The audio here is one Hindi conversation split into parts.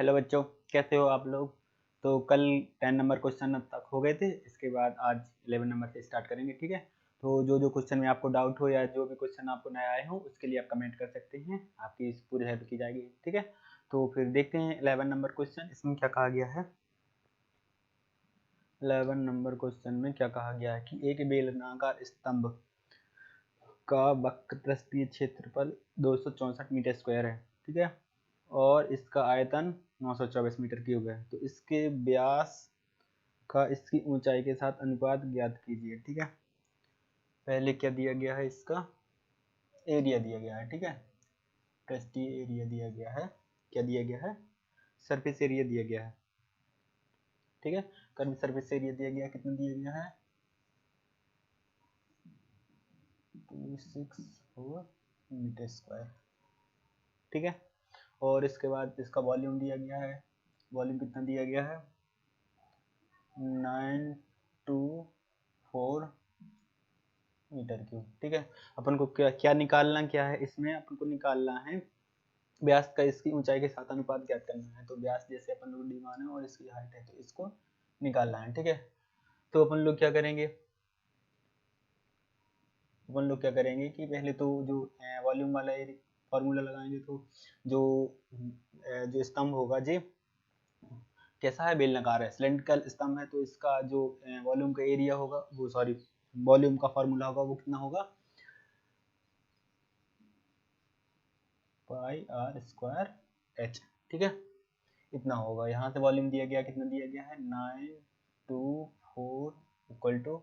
हेलो बच्चों, कैसे हो आप लोग। तो कल 10 नंबर क्वेश्चन अब तक हो गए थे। इसके बाद आज 11 नंबर से स्टार्ट करेंगे। ठीक है, तो जो जो क्वेश्चन में आपको डाउट हो या जो भी क्वेश्चन आपको नया आए हो उसके लिए आप कमेंट कर सकते हैं, आपकी इस पूरी हेल्प की जाएगी। ठीक है, तो फिर देखते हैं 11 नंबर क्वेश्चन। इसमें क्या कहा गया है। 11 नंबर क्वेश्चन में क्या कहा गया है कि एक बेलनाकार स्तंभ का वक्रपृष्ठीय क्षेत्रफल 264 मीटर स्क्वायर है। ठीक है, और इसका आयतन 924 मीटर क्यूब है। तो इसके व्यास का इसकी ऊंचाई के साथ अनुपात ज्ञात कीजिए। ठीक है, पहले क्या दिया गया है, इसका एरिया दिया गया है। ठीक है, पृष्ठीय एरिया दिया गया है। क्या दिया गया है, सरफेस एरिया दिया गया है। ठीक है, कर्व सरफेस एरिया दिया गया, कितना दिया गया है 264 मीटर स्क्वायर। ठीक है, और इसके बाद इसका वॉल्यूम दिया गया है। वॉल्यूम कितना दिया गया है 924 मीटर क्यूब। ठीक है, अपन को क्या क्या निकालना, क्या है इसमें अपन को निकालना है व्यास का इसकी ऊंचाई के साथ अनुपात ज्ञात करना है। तो व्यास जैसे अपन लोग डी मान है और इसकी हाइट है, तो इसको निकालना है। ठीक है, तो अपन लोग क्या करेंगे, अपन लोग क्या करेंगे कि पहले तो जो वॉल्यूम वाला फॉर्मूला लगाएंगे। तो जो जो स्तंभ होगा जी कैसा है, बेलनाकार है, सिलेंड्रिकल स्तंभ है। तो इसका जो वॉल्यूम का एरिया होगा वो सॉरी वॉल्यूम का फॉर्मूला होगा वो कितना होगा पाई आर स्क्वायर एच। ठीक है, इतना होगा। यहाँ से वॉल्यूम दिया गया, कितना दिया गया है 924 इक्वल टू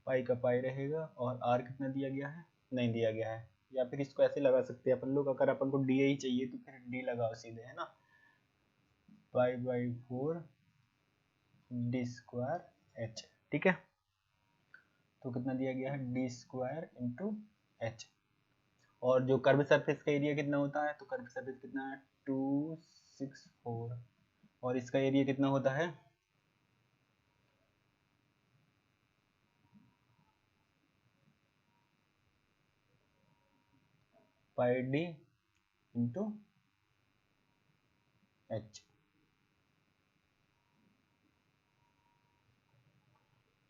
पाई का पाई रहेगा, और आर कितना दिया गया है नहीं दिया गया है। या फिर इसको ऐसे लगा सकते हैं अपन लोग, अगर अपन को डी ही चाहिए तो फिर डी लगाओ सीधे, है ना, pi by 4 D square H. ठीक है, तो कितना दिया गया है डी स्क्वायर इंटू एच। और जो कर्व सरफेस का एरिया कितना होता है, तो कर्व सरफेस कितना है 264, और इसका एरिया कितना होता है पाई डी इंटू एच।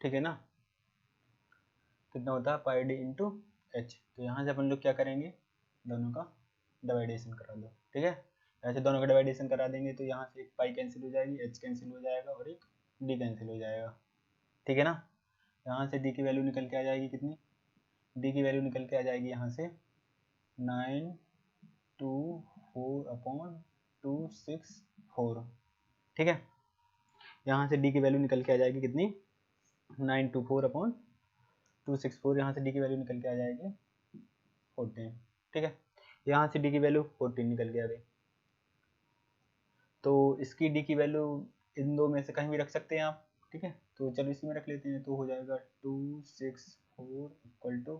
ठीक है ना, कितना होता है पाई डी इंटू एच। तो यहाँ से अपन लोग क्या करेंगे, दोनों का डिवाइडेशन करा दो। ठीक है, ऐसे दोनों का डिवाइडेशन करा देंगे तो यहाँ से एक पाई कैंसिल हो जाएगी, एच कैंसिल हो जाएगा और एक डी कैंसिल हो जाएगा। ठीक है ना, यहाँ से डी की वैल्यू निकल के आ जाएगी कितनी, डी की वैल्यू निकल के आ जाएगी यहाँ से 924 अपॉन 264। ठीक है, यहाँ से डी की वैल्यू निकल के आ जाएगी कितनी 924 अपॉन 264। यहाँ से डी की वैल्यू निकल के आ जाएगी 14। ठीक है, यहाँ से डी की वैल्यू 14 निकल के आ गई। तो इसकी डी की वैल्यू इन दो में से कहीं भी रख सकते हैं आप। ठीक है, तो चलो इसी में रख लेते हैं। तो हो जाएगा 264 equal to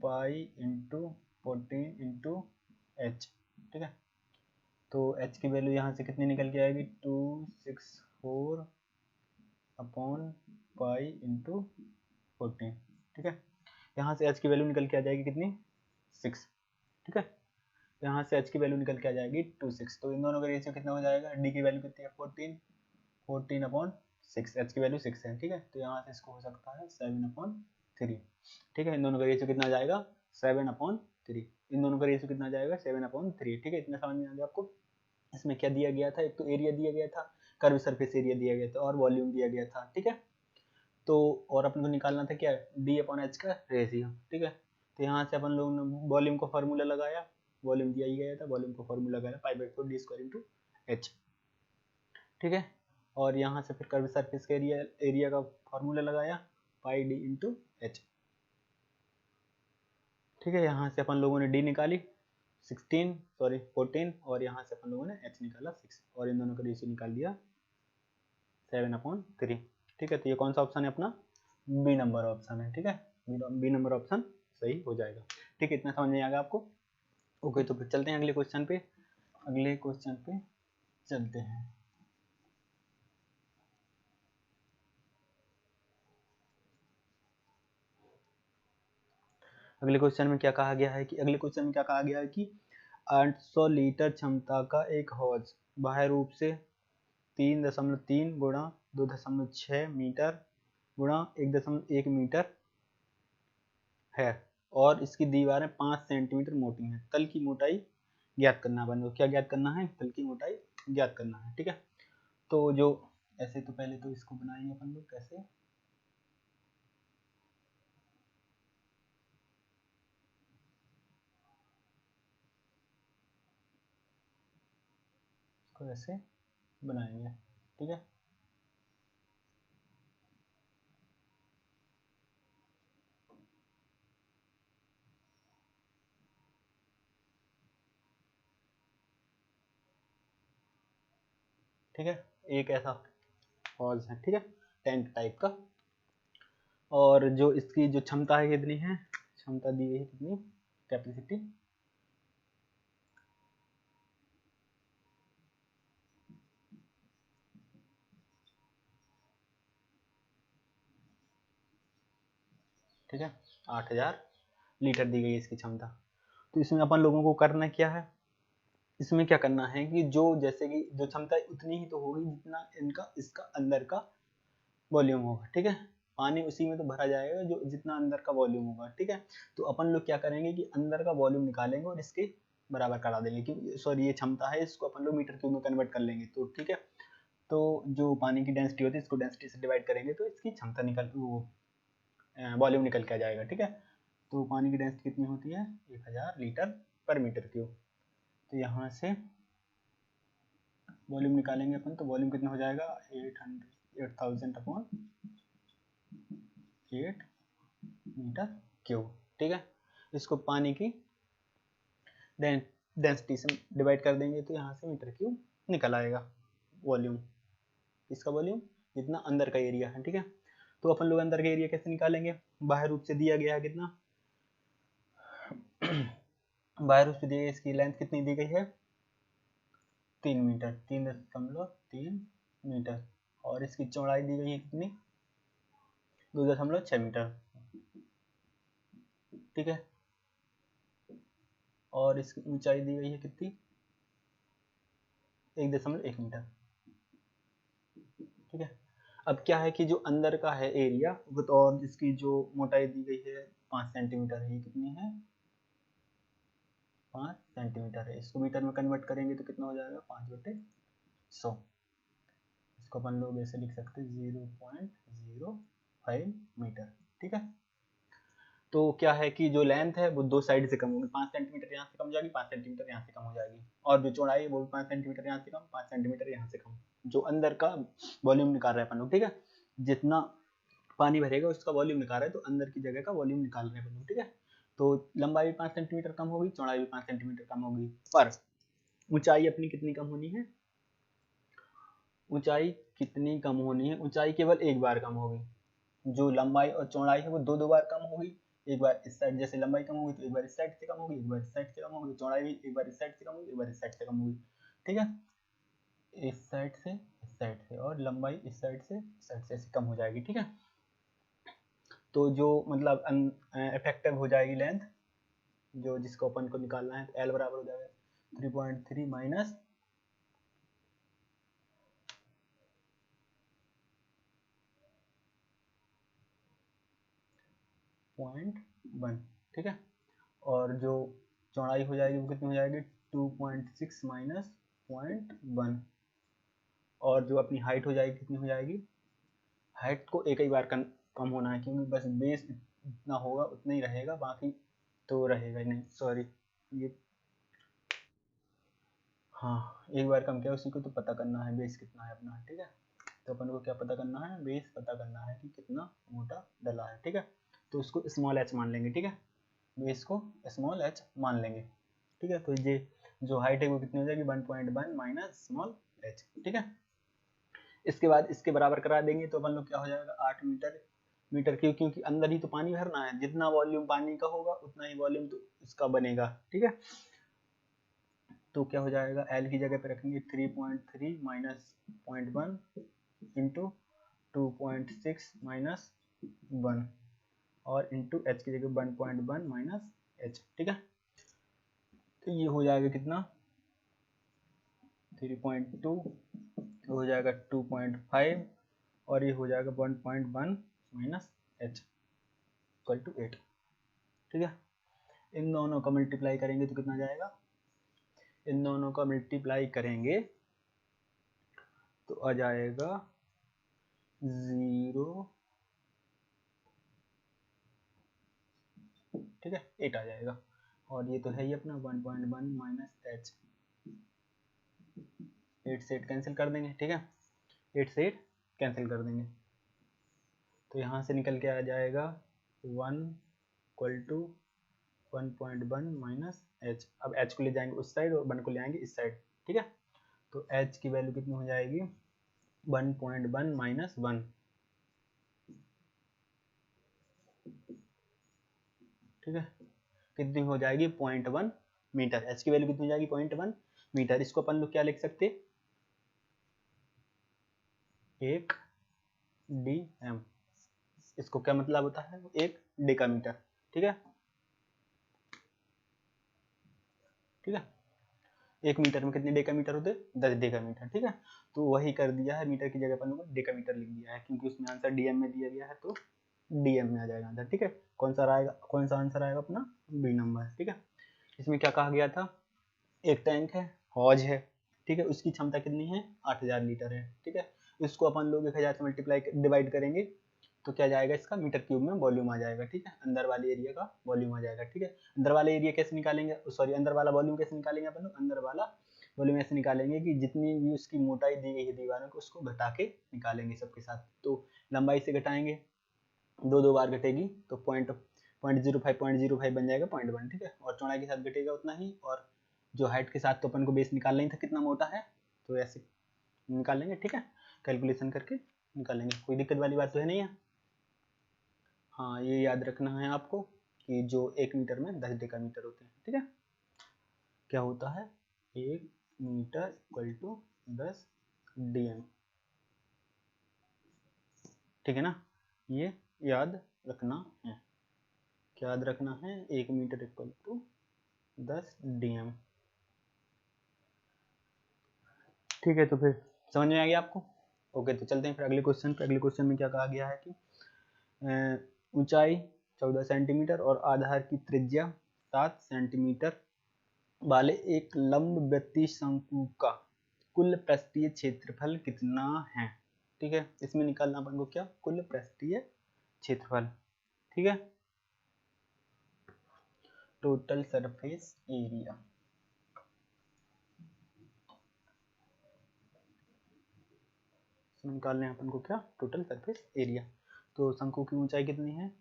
pi into 14 into H. ठीक है, तो एच की वैल्यू यहाँ से कितनी निकल के आएगी 264 अपॉन पाई इंटू 14। ठीक है, यहाँ से एच की वैल्यू निकल के आ जाएगी कितनी 6। ठीक है, यहाँ से एच की वैल्यू निकल के आ जाएगी 26। तो इन दोनों का रेशियो कितना हो जाएगा, डी की वैल्यू कितनी है 14 अपॉन 6, एच की वैल्यू 6 है। ठीक है, तो यहाँ से इसको हो सकता है 7 अपॉन 3। ठीक है, इन दोनों का रेशियो कितना आ जाएगा 7 अपॉन 3। इन दोनों का रेशियो कितना आ जाएगा 7 अपॉन 3। ठीक है, इतना समझ में आ गया आपको। इसमें क्या दिया गया था, एक तो एरिया दिया गया था, कर्व सरफेस एरिया दिया गया था, और वॉल्यूम दिया गया था। ठीक है, तो और अपन को निकालना था क्या डी अपॉन एच का रेशियो। ठीक है, तो यहाँ से अपन लोगों ने वॉल्यूम को फार्मूला लगाया, वॉल्यूम दिया ही गया था, वॉल्यूम को फार्मूला लगाया pi by 4 D square into H. ठीक है, और यहाँ से फिर कर्व सरफेस का एरिया का फार्मूला लगाया पाई डी इंटू एच। ठीक है, यहाँ से अपन लोगों ने डी निकाली 14, और यहाँ से अपन लोगों ने एच निकाला 6, और इन दोनों का रेशियो निकाल दिया 7 अपॉन 3। ठीक है, तो ये कौन सा ऑप्शन है अपना, बी नंबर ऑप्शन है। ठीक है, बी नंबर ऑप्शन सही हो जाएगा। ठीक है, इतना समझ में आ गया आपको। ओके, तो फिर चलते हैं अगले क्वेश्चन पे। अगले क्वेश्चन पे चलते हैं। अगले क्वेश्चन में क्या कहा गया है कि 800 लीटर क्षमता का एक हौज बाह्य रूप से 3.3 गुणा 2.6 मीटर गुणा 1.1 मीटर है और इसकी दीवारें 5 सेंटीमीटर मोटी हैं। तल की मोटाई ज्ञात करना है। क्या ज्ञात करना है? तल की मोटाई ज्ञात करना है। ठीक है, तो जो ऐसे तो पहले तो इसको बनाएंगे अपन लोग कैसे, इसको ऐसे बनाएंगे। ठीक है, ठीक है, एक ऐसा हॉल्स है। ठीक है, टेंट टाइप का। और जो इसकी जो क्षमता है कितनी है, क्षमता दी गई है कितनी, कैपेसिटी, ठीक है, 8000 लीटर दी गई है इसकी क्षमता। तो इसमें अपन लोगों को करना क्या है, इसमें क्या करना है कि जो जैसे कि जो क्षमता उतनी ही तो होगी जितना इनका इसका अंदर का वॉल्यूम होगा। ठीक है, पानी उसी में तो भरा जाएगा जो जितना अंदर का वॉल्यूम होगा। ठीक है, तो अपन लोग क्या करेंगे कि अंदर का वॉल्यूम निकालेंगे और इसके बराबर करा देंगे कि सॉरी ये क्षमता है, इसको अपन लोग मीटर क्यूब में कन्वर्ट कर लेंगे। तो ठीक है, तो जो पानी की डेंसिटी होती है इसको डेंसिटी से डिवाइड करेंगे तो इसकी क्षमता निकल वो वॉल्यूम निकल के आ जाएगा। ठीक है, तो पानी की डेंसिटी कितनी होती है, 1000 लीटर पर मीटर क्यूब। तो यहाँ से वॉल्यूम निकालेंगे अपन, तो वॉल्यूम कितना हो जाएगा, 8000 अपॉन 8 मीटर क्यूब। ठीक है, इसको पानी की डेंसिटी से डिवाइड कर देंगे तो यहाँ से मीटर क्यूब निकल आएगा वॉल्यूम, इसका वॉल्यूम जितना अंदर का एरिया है। ठीक है, तो अपन लोग अंदर का एरिया कैसे निकालेंगे, बाह्य रूप से दिया गया है कितना बाह्य रूप से दी गई इसकी लेंथ कितनी दी गई है, 3 मीटर, 3.3 मीटर, और इसकी चौड़ाई दी गई है कितनी, 2.6 मीटर। ठीक है, और इसकी ऊंचाई दी गई है कितनी, 1.1 मीटर। ठीक है, अब क्या है कि जो अंदर का है एरिया वो तो, और इसकी जो मोटाई दी गई है 5 सेंटीमीटर है, ये कितनी है, 5 सेंटीमीटर है। इसको मीटर में कन्वर्ट करेंगे तो कितना हो जाएगा, 5/100। इसको अपन लोग ऐसे लिख सकते हैं 0.05 मीटर। ठीक है, तो क्या है कि जो लेंथ है वो दो साइड से कम होगी, 5 सेंटीमीटर यहाँ से कम हो जाएगी, 5 सेंटीमीटर यहाँ से कम हो जाएगी, और जो चौड़ाई है वो भी 5 सेंटीमीटर यहाँ से कम, 5 सेंटीमीटर यहाँ से कम, जो अंदर का वॉल्यूम निकाल रहे हैं अपन लोग। ठीक है, जितना पानी भरेगा उसका वॉल्यूम निकाल रहे हैं, तो अंदर की जगह का वॉल्यूम निकाल रहे हैं अपन लोग। ठीक है, तो लंबाई भी 5 सेंटीमीटर कम होगी, चौड़ाई भी 5 सेंटीमीटर कम होगी, पर ऊंचाई अपनी कितनी कम होनी है, ऊंचाई कितनी कम होनी है, ऊंचाई केवल एक बार कम होगी। जो लंबाई और चौड़ाई है वो दो दो बार कम होगी, एक बार इस साइड जैसे लंबाई कम होगी तो एक बार इस साइड से कम होगी, एक बार इस साइड से कम होगी, चौड़ाई भी एक बार इस साइड से कम होगी, एक बार इस साइड से कम होगी। ठीक है, इस साइड से इस साइड से, और लंबाई इस साइड से इस साइड से ऐसे कम हो जाएगी। ठीक है, तो जो मतलब इफेक्टिव हो जाएगी लेंथ, जो जिसको अपन को निकालना है, तो एल बराबर हो जाएगा 3.3 माइनस 0.1। ठीक है, और जो चौड़ाई हो जाएगी वो कितनी हो जाएगी, 2.6 माइनस 0.1, और जो अपनी हाइट हो जाएगी कितनी हो जाएगी, हाइट को एक ही बार कम होना है, क्योंकि बस बेस इतना होगा उतना ही रहेगा, बाकी तो रहेगा ही नहीं। सॉरी, ये हाँ एक बार कम किया, उसी को तो पता करना है बेस कितना है अपना। ठीक है, तो अपन को क्या पता करना है, बेस पता करना है कि कितना मोटा डला है। ठीक है, तो उसको स्मॉल एच मान लेंगे। ठीक है, बेस को स्मॉल एच मान लेंगे। ठीक है, तो ये जो हाइट है वो कितनी हो जाएगी, 1.1 माइनस स्मॉल एच। ठीक है, इसके बाद इसके बराबर करा देंगे तो अपन लोग क्या हो जाएगा, 8 मीटर क्यूब, क्योंकि अंदर ही तो पानी भरना है, जितना वॉल्यूम पानी का होगा उतना ही वॉल्यूम तो इसका बनेगा। ठीक है, तो क्या हो जाएगा, एल की जगह पे रखेंगे 3.3 माइनस 0.1 इंटू 2.6 माइनस 1, और इंटू एच की जगह 1.1 माइनस एच। ठीक है, तो ये हो जाएगा कितना, 3.2 हो जाएगा 2.5 और ये हो जाएगा 1.1 माइनस h इक्वल टू 8। ठीक है, इन दोनों का मल्टीप्लाई करेंगे तो कितना जाएगा, इन दोनों का मल्टीप्लाई करेंगे तो आ जाएगा 0, ठीक है 8 आ जाएगा। और ये तो है ही अपना 1.1 माइनस h, 8 से 8 कैंसिल कर देंगे। ठीक है, 8 से 8 कैंसिल कर देंगे तो यहाँ से निकल के आ जाएगा 1 इक्वल टू 1.1 माइनस h। अब h को ले जाएंगे उस साइड और 1 को ले आएंगे इस साइड। ठीक है, तो h की वैल्यू कितनी हो जाएगी 1.1 माइनस 1। ठीक है, कितनी हो जाएगी 0.1 मीटर। h की वैल्यू कितनी हो जाएगी 0.1 मीटर। इसको अपन लोग क्या लिख सकते, 1 dm। इसको क्या मतलब होता है, 1 डेकामीटर। ठीक है, ठीक है, 1 मीटर में कितने डेकामीटर होते, 10 डेकामीटर। ठीक है, तो वही कर दिया है, मीटर की जगह अपन लोग डेकामीटर लिख दिया है क्योंकि उसमें आंसर डीएम में दिया गया है तो डीएम में आ जाएगा आंसर। ठीक है, कौन सा आएगा, कौन सा आंसर आएगा अपना, बी नंबर। ठीक है, इसमें क्या कहा गया था, एक टैंक है, हौज है। ठीक है, उसकी क्षमता कितनी है 8000 लीटर है। ठीक है, इसको अपन लोग 1000 से मल्टीप्लाई डिवाइड करेंगे तो क्या जाएगा, इसका मीटर क्यूब में वॉल्यूम आ जाएगा। ठीक है, अंदर वाले एरिया का वॉल्यूम आ जाएगा। ठीक है, अंदर वाला एरिया कैसे निकालेंगे, सॉरी अंदर वाला वॉल्यूम कैसे निकालेंगे अपन लोग, अंदर वाला वॉल्यूम ऐसे निकालेंगे कि जितनी भी उसकी मोटाई दी गई है दीवारों को उसको घटा के निकालेंगे सबके साथ। तो लंबाई से घटाएंगे, दो बार घटेगी तो पॉइंट 0.05 बन जाएगा 0.1। ठीक है, और चौड़ाई के साथ घटेगा उतना ही, और जो हाइट के साथ तो अपन को बेस निकालना ही था कितना मोटा है तो ऐसे निकाल लेंगे। ठीक है, कैलकुलेशन करके निकालेंगे, कोई दिक्कत वाली बात तो है नहीं है। हाँ, ये याद रखना है आपको कि जो 1 मीटर में 10 डेकामीटर होते हैं। ठीक है, क्या होता है 1 मीटर इक्वल टू 10 डीएम। ठीक है ना, ये याद रखना है, क्या याद रखना है, 1 मीटर इक्वल टू 10 डीएम। ठीक है, तो फिर समझ में आ गया आपको। ओके, तो चलते हैं फिर अगले क्वेश्चन पे। अगले क्वेश्चन में क्या कहा गया है कि ऊंचाई 14 सेंटीमीटर और आधार की त्रिज्या 7 सेंटीमीटर वाले एक लंबवृत्तीय शंकु का कुल पृष्ठीय क्षेत्रफल कितना है। ठीक है, इसमें निकालना अपन को क्या, कुल पृष्ठीय क्षेत्रफल। ठीक है, टोटल सरफेस एरिया। इसमें निकालने अपन को क्या, टोटल सरफेस एरिया। तो शंकु की ऊंचाई कितनी है,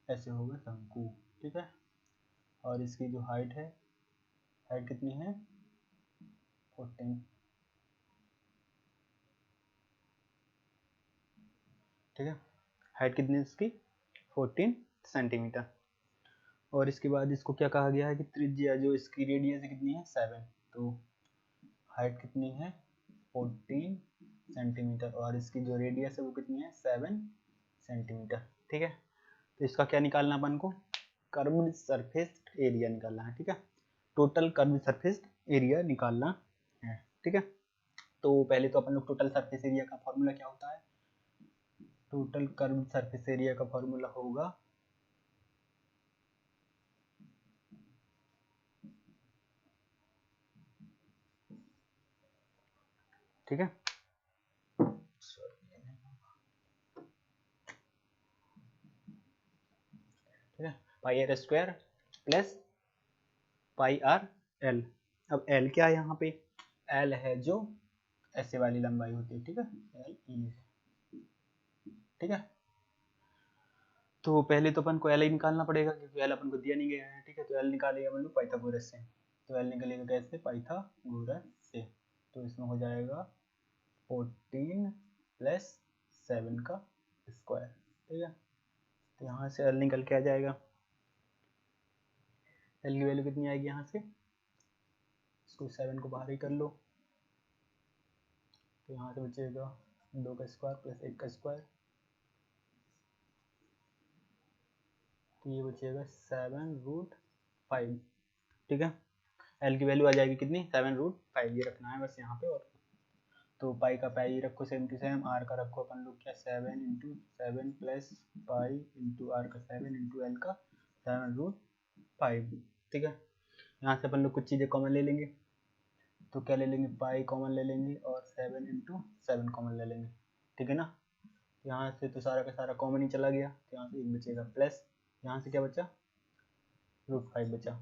ऐसे होगा शंकु। ठीक है, और इसकी जो हाइट है, हाइट कितनी है 14। ठीक है, हाइट कितनी है इसकी 14 सेंटीमीटर। और इसके बाद इसको क्या कहा गया है कि त्रिज्या जो इसकी रेडियस कितनी है 7। तो हाइट कितनी है 14 सेंटीमीटर और इसकी जो रेडियस है वो कितनी है 7 सेंटीमीटर। ठीक है, तो इसका क्या निकालना अपन को, कर्व्ड सरफेस एरिया निकालना है। ठीक है, टोटल कर्व्ड सरफेस एरिया निकालना है। ठीक है, तो पहले तो अपन लोग टोटल सरफेस एरिया का फॉर्मूला क्या होता है, टोटल कर्व्ड सरफेस एरिया का फॉर्मूला होगा ठीक है, ठीक है, pi r square plus pi r l. अब एल क्या है यहाँ पे, एल है जो ऐसे वाली लंबाई होती है। ठीक है, एल ई। ठीक है, तो पहले तो अपन को एल ही निकालना पड़ेगा क्योंकि एल अपन को दिया नहीं गया है। ठीक है, तो एल निकालेगा अपन लोग पाइथागोरस से। तो एल निकलेगा कैसे, पाइथागोरस से। तो इसमें हो जाएगा 14 प्लस 7 का स्क्वायर। ठीक है, तो यहाँ से एल निकल के आ जाएगा, एल की वैल्यू कितनी आएगी यहाँ से, इसको 7 को बाहर ही कर लो तो यहाँ से बचेगा 2 का स्क्वायर प्लस 1 का स्क्वायर। तो ये बचेगा 7√5, ठीक है। एल की वैल्यू आ जाएगी कितनी, 7√5, ये रखना है बस यहाँ पे। और तो पाई का पाई रखो सेम टू सेम, आर का रखो अपन लोग क्या 7 × 7 प्लस पाई इंटू आर का 7 इंटू एल का 7√5, ठीक है। यहाँ से अपन लोग कुछ चीज़ें कॉमन ले लेंगे, तो क्या ले लेंगे, पाई कॉमन ले लेंगे और 7 × 7 कॉमन ले लेंगे, ठीक है ना। यहाँ से तो सारा का सारा कॉमन ही चला गया, तो यहाँ से एक बचेगा प्लस, यहाँ से क्या बचा, √5 बचा,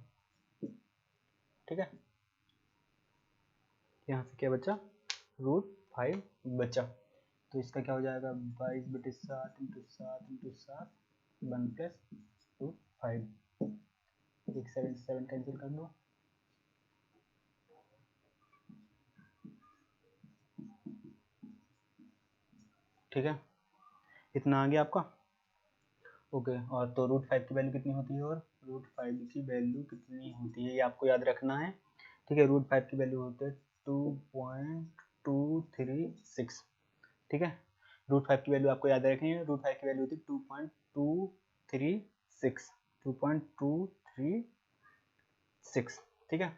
ठीक है। यहाँ से क्या बचा, √5 बचा। तो इसका क्या हो जाएगा, 22/7 × 7 × 7 1 प्लस √5, एक 7 से 7 कैंसिल कर दो, ठीक है। इतना आ गया आपका, ओके। और तो √5 की वैल्यू कितनी होती है, और √5 की वैल्यू कितनी होती है ये आपको याद रखना है, ठीक है। √5 की वैल्यू होती है 2.236, ठीक है। √5 की वैल्यू आपको याद रखनी है, √5 की वैल्यू होती है 2.236, 2.236, ठीक है।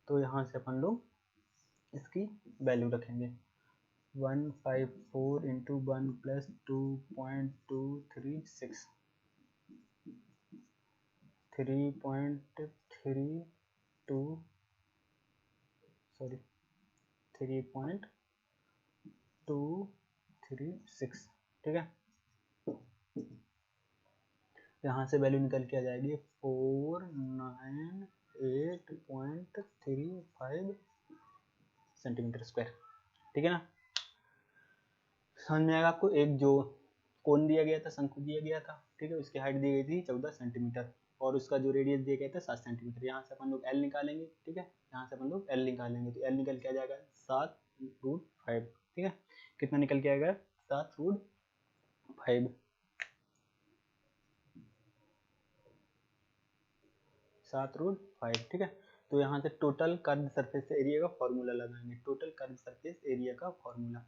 तो यहाँ से अपन लोग इसकी वैल्यू रखेंगे 154 × 1 प्लस 2.236, 3.236, ठीक है। यहाँ से वैल्यू निकल के आ जाएगी 498.35 सेंटीमीटर स्क्वायर, ठीक है ना। समझ में आएगा आपको। एक जो कोन दिया गया था, शंकु दिया गया था, ठीक है, उसकी हाइट दी गई थी 14 सेंटीमीटर और उसका जो रेडियस दिया गया था 7 सेंटीमीटर। यहाँ से अपन लोग एल निकालेंगे, ठीक है, यहाँ से अपन लोग एल निकालेंगे, तो एल निकल के आ जाएगा 7√5, ठीक है। कितना निकल के आएगा, 7√5, 7√5, ठीक है। तो यहाँ से टोटल कर्व सरफेस एरिया का फॉर्मूला लगाएंगे, टोटल कर्व सरफेस एरिया का फॉर्मूला।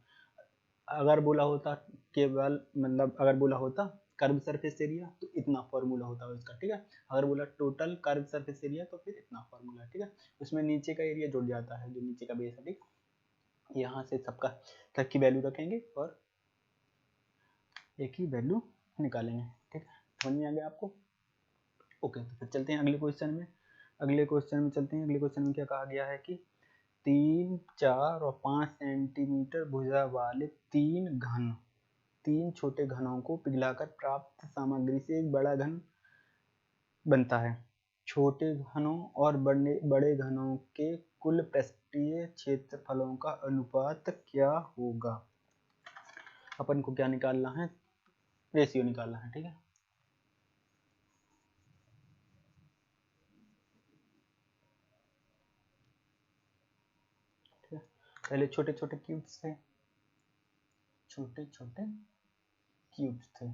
अगर बोला होता केवल, मतलब अगर बोला होता कर्व सरफेस एरिया तो इतना फॉर्मूला होता है उसका, ठीक है। अगर बोला टोटल कर्व सरफेस एरिया तो फिर इतना फॉर्मूला, ठीक है। उसमें नीचे का एरिया जुड़ जाता है, जो नीचे का बेस है, ठीक। यहाँ से सबका तक की वैल्यू रखेंगे और एक ही वैल्यू निकालेंगे, ठीक है। समझ में आ गया आपको, ओके। तो फिर चलते हैं अगले क्वेश्चन में, अगले क्वेश्चन में चलते हैं। अगले क्वेश्चन में क्या कहा गया है कि 3, 4 और 5 सेंटीमीटर भुजा वाले तीन छोटे घनों को पिघलाकर प्राप्त सामग्री से एक बड़ा घन बनता है। छोटे घनों और बड़े घनों के कुल पृष्ठीय क्षेत्रफलों का अनुपात क्या होगा। अपन को क्या निकालना है, रेशियो निकालना है, ठीक है। पहले छोटे छोटे क्यूब्स थे, छोटे छोटे क्यूब्स थे,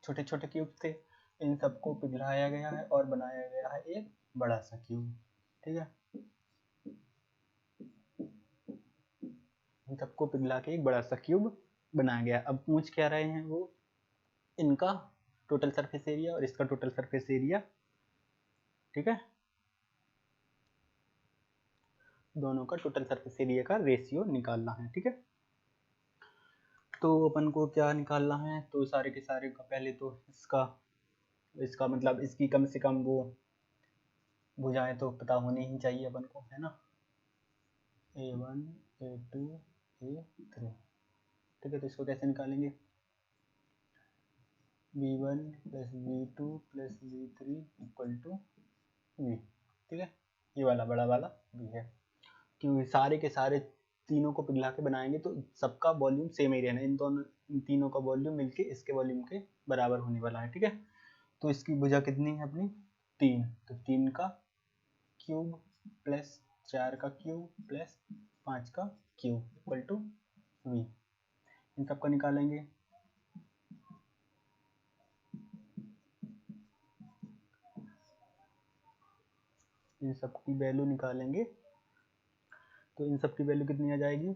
छोटे छोटे क्यूब थे। इन सबको पिघलाया गया है और बनाया गया है एक बड़ा सा क्यूब, ठीक है। इन सबको पिघला के एक बड़ा सा क्यूब बनाया गया। अब पूछ क्या रहे हैं वो, इनका टोटल सरफेस एरिया और इसका टोटल सरफेस एरिया, ठीक है। दोनों का टोटल सरफेस एरिया का रेशियो निकालना है, ठीक है। तो अपन को क्या निकालना है, तो सारे के सारे का पहले तो इसका मतलब इसकी कम से कम वो भुजाएं तो पता होनी ही चाहिए अपन को, है ना। A1 A2 A3, ठीक है। तो इसको कैसे निकालेंगे, V1 + V2 + V3 = V, ठीक है। ये वाला बड़ा वाला V है, क्योंकि सारे के सारे तीनों को पिघला के बनाएंगे तो सबका वॉल्यूम सेम ही रहना, इन तीनों का वॉल्यूम मिलके इसके वॉल्यूम के बराबर होने वाला है, ठीक है। तो इसकी भुजा कितनी है अपनी, 3, तो 3 का क्यूब प्लस 4 का क्यूब प्लस 5 का क्यूब = V। इन सबका निकालेंगे, इन सब की वैल्यू निकालेंगे तो इन सब की वैल्यू कितनी आ जाएगी,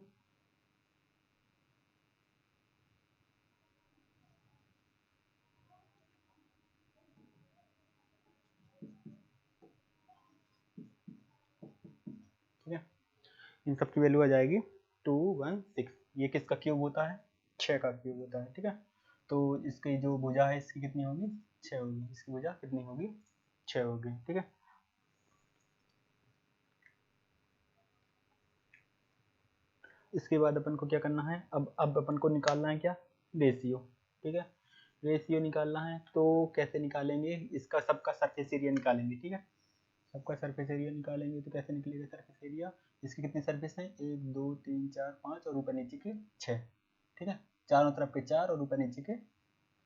ठीक है। इन सब की वैल्यू आ जाएगी 216। ये किसका क्यूब होता है, 6 का क्यूब होता है, ठीक है। तो इसकी जो भुजा है इसकी कितनी होगी, 6 होगी। इसकी भुजा कितनी होगी, 6 होगी, ठीक है। इसके बाद अपन को क्या करना है, अब अपन को निकालना है क्या, रेशियो, ठीक है। रेशियो निकालना है तो कैसे निकालेंगे, इसका सबका सरफेस एरिया निकालेंगे, ठीक है। सबका सरफेस एरिया निकालेंगे तो कैसे निकलेगा सरफेस एरिया, इसकी कितनी सरफेस है, 1 2 3 4 5 और ऊपर नीचे के 6, ठीक है। चारों तरफ के 4 और ऊपर नीचे के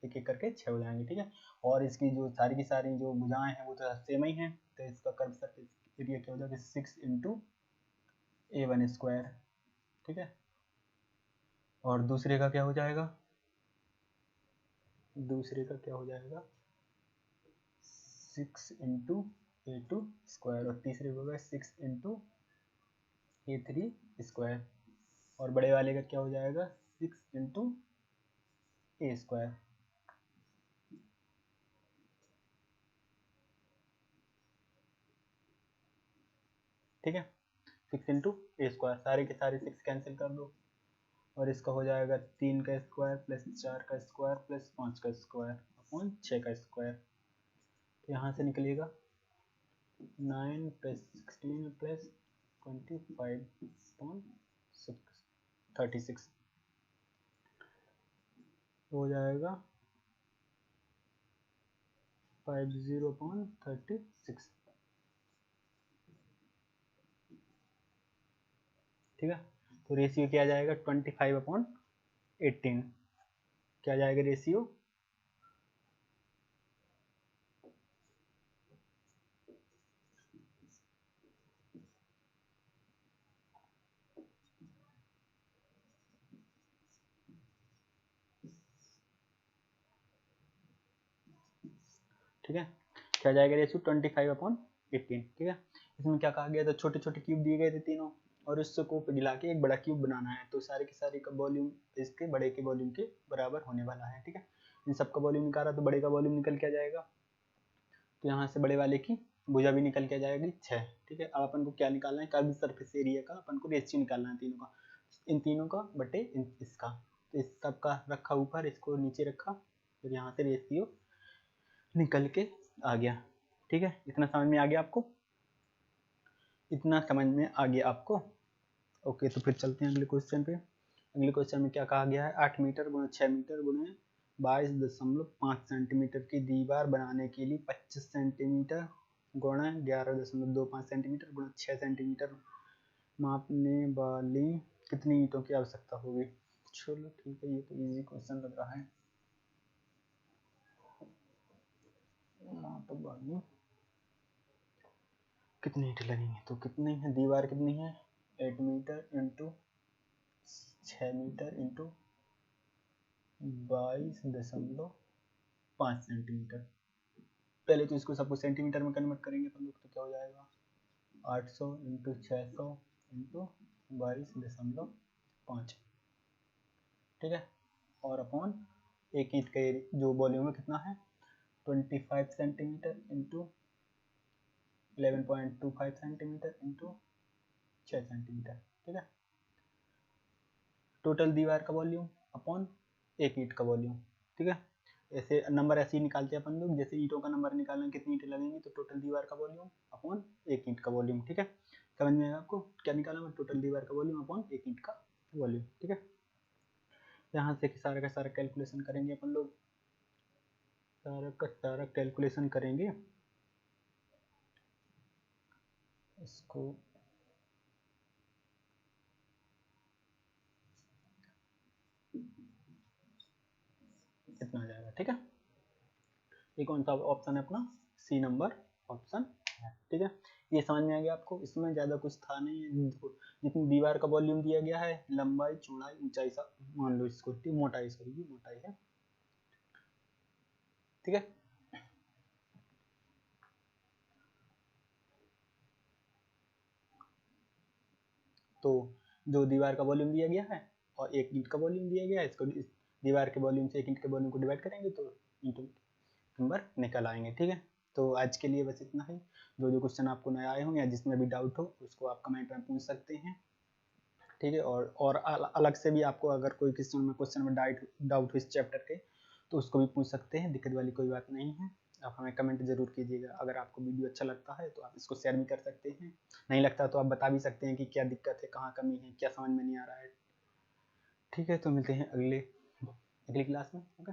एक एक करके 6 हो जाएंगे, ठीक है। और इसकी जो सारी की सारी जो भुजाएं हैं वो तो सेम ही हैं, तो इसका कर्व सरफेस एरिया क्या हो जाएगा, 6 इंटू A1 स्क्वायर, ठीक है। और दूसरे का क्या हो जाएगा, दूसरे का क्या हो जाएगा 6 इंटू A2 स्क्वायर, और तीसरे का होगा 6 इंटू A3 स्क्वायर, और बड़े वाले का क्या हो जाएगा 6 इंटू A स्क्वायर, ठीक है। 6 इंटू A स्क्वायर, सारे के सारे 6 कैंसिल कर दो, और इसका हो जाएगा 3 का स्क्वायर प्लस 4 का स्क्वायर प्लस 5 का स्क्वायर अपॉन 6 का स्क्वायर। तो यहाँ से निकलेगा 9 प्लस 16 प्लस 25 अपॉन 36, हो जाएगा 50 अपॉन 36, ठीक है। तो रेशियो क्या जाएगा 25 अपॉन 18, क्या जाएगा रेशियो, ठीक है। क्या जाएगा रेशियो 25 अपॉन 18, ठीक है। इसमें क्या कहा गया था, छोटे छोटे क्यूब दिए गए थे तीनों, और उसको मिला के एक बड़ा क्यूब बनाना है, तो सारे के सारे का वॉल्यूम इसके बड़े के वॉल्यूम के बराबर होने वाला है, ठीक है। इन सबका वॉल्यूम निकाला तो बड़े का वॉल्यूम निकल के आ जाएगा, तो यहाँ से बड़े वाले की भुजा भी निकल के आ जाएगी 6, ठीक है। अब अपन को क्या निकालना है, कर्व सरफेस एरिया का अपन को रेशियो निकालना है तीनों का, इन तीनों का बटे इसका, तो इस सब का रखा ऊपर, इसको नीचे रखा, फिर यहाँ से रेशियो निकल के आ गया, ठीक है। इतना समझ में आ गया आपको, इतना समझ में आ गया आपको, ओके। तो फिर चलते हैं अगले क्वेश्चन पे। अगले क्वेश्चन में क्या कहा गया है, 8 मीटर गुणे 6 मीटर गुणे 22.5 सेंटीमीटर की दीवार बनाने के लिए 25 सेंटीमीटर गुणे 11.25 सेंटीमीटर गुणे 6 सेंटीमीटर मापने वाली कितनी ईंटों की आवश्यकता होगी। चलो ठीक है, ये तो इजी क्वेश्चन लग रहा है। माप वाली कितनी ईंटें लगेंगी, तो कितनी है दीवार, कितनी है 8 metre into 6 metre into 22.5 centimetre. पहले तो इसको सबको सेंटीमीटर में कन्वर्ट करेंगे अपन लोग, तो क्या हो जाएगा 800 इंटू 600 इंटू 22.5, ठीक है। और अपॉन एक ईंट का जो वॉल्यूम है कितना है 25 centimetre into 11.25 centimetre into 6 centimetre, ठीक है। टोटल दीवार का वॉल्यूम अपॉन एक ईंट का वॉल्यूम, ठीक है। ऐसे नंबर ऐसे ही निकालते हैं अपन लोग, जैसे ईंटों का नंबर निकालना कितनी ईंटें लगेंगी, तो टोटल दीवार का वॉल्यूम अपॉन एक ईंट का वॉल्यूम, ठीक है। समझ में आएगा आपको क्या निकालना है, टोटल दीवार का वॉल्यूम अपॉन एक ईंट का वॉल्यूम, ठीक है। यहाँ से सारा का सारा कैलकुलेशन करेंगे अपन लोग, सारा का सारा कैलकुलेशन करेंगे, इसको इतना आ जाएगा, ठीक है। ये कौन सा ऑप्शन है अपना, सी नंबर ऑप्शन है, ठीक है। ये समझ में आ गया आपको, इसमें ज़्यादा कुछ था नहीं, जितनी दीवार का वॉल्यूम दिया गया है, लंबाई चौड़ाई ऊंचाई सा मान लो इसको, ठीक, मोटाई, सॉरी मोटाई है, ठीक है। तो जो दीवार का वॉल्यूम दिया गया है और 1 ईंट का वॉल्यूम दिया गया है, इसको इस दीवार के वॉल्यूम से 1 ईंट के वॉल्यूम को डिवाइड करेंगे तो इंटू नंबर निकल आएंगे। ठीक है, तो आज के लिए बस इतना ही। जो क्वेश्चन आपको नए आए हों या जिसमें भी डाउट हो उसको आप कमेंट में पूछ सकते हैं। ठीक है, और अलग से भी आपको अगर कोई क्वेश्चन में डाउट हो इस चैप्टर के तो उसको भी पूछ सकते हैं, दिक्कत वाली कोई बात नहीं है। आप हमें कमेंट जरूर कीजिएगा। अगर आपको वीडियो अच्छा लगता है तो आप इसको शेयर भी कर सकते हैं, नहीं लगता तो आप बता भी सकते हैं कि क्या दिक्कत है, कहाँ कमी है, क्या समझ में नहीं आ रहा है। ठीक है, तो मिलते हैं अगली क्लास में। ओके।